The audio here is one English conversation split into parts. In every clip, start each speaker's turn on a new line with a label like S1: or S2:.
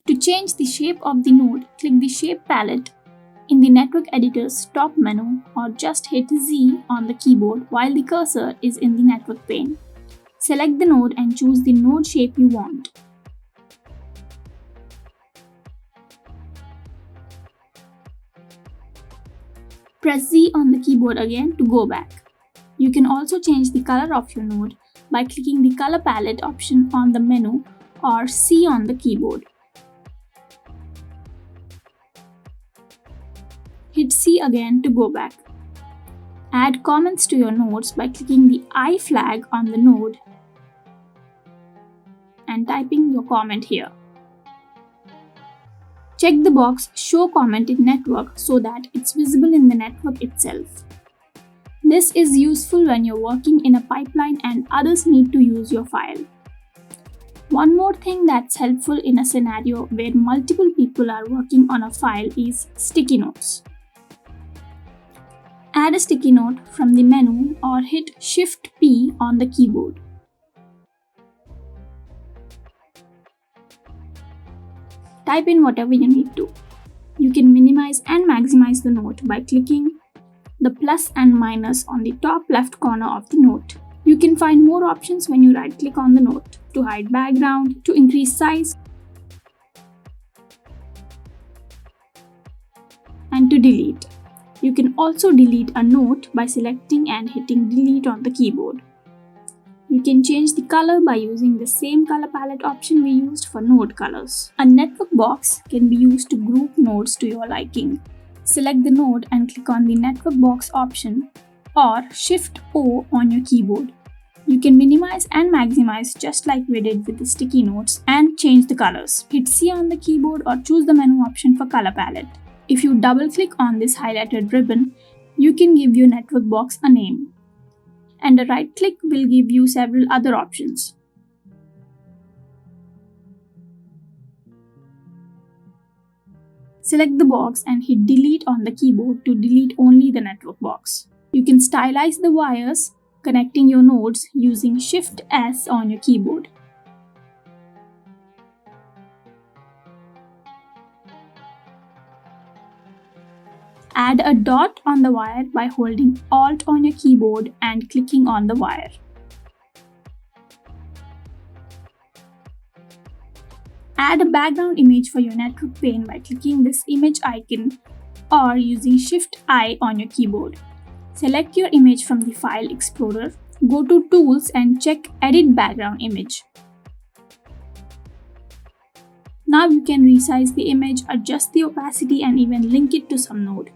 S1: To change the shape of the node, click the Shape palette in the Network Editor's top menu or just hit Z on the keyboard while the cursor is in the network pane. Select the node and choose the node shape you want. Press Z on the keyboard again to go back. You can also change the color of your node by clicking the Color Palette option on the menu or C on the keyboard. Hit C again to go back. Add comments to your nodes by clicking the I flag on the node and typing your comment here. Check the box Show Comment in Network so that it's visible in the network itself. This is useful when you're working in a pipeline and others need to use your file. One more thing that's helpful in a scenario where multiple people are working on a file is sticky notes. Add a sticky note from the menu or hit Shift P on the keyboard. Type in whatever you need to. You can minimize and maximize the note by clicking the plus and minus on the top left corner of the note. You can find more options when you right-click on the note: to hide background, to increase size, and to delete. You can also delete a note by selecting and hitting Delete on the keyboard. You can change the color by using the same color palette option we used for node colors. A network box can be used to group nodes to your liking. Select the node and click on the network box option or Shift O on your keyboard. You can minimize and maximize just like we did with the sticky notes and change the colors. Hit C on the keyboard or choose the menu option for color palette. If you double click on this highlighted ribbon, you can give your network box a name. And a right click will give you several other options. Select the box and hit Delete on the keyboard to delete only the network box. You can stylize the wires connecting your nodes using Shift S on your keyboard. Add a dot on the wire by holding Alt on your keyboard and clicking on the wire. Add a background image for your network pane by clicking this image icon or using Shift I on your keyboard. Select your image from the File Explorer, go to Tools and check Edit Background Image. Now you can resize the image, adjust the opacity and even link it to some node.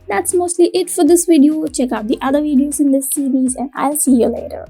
S1: That's mostly it for this video. Check out the other videos in this series and I'll see you later.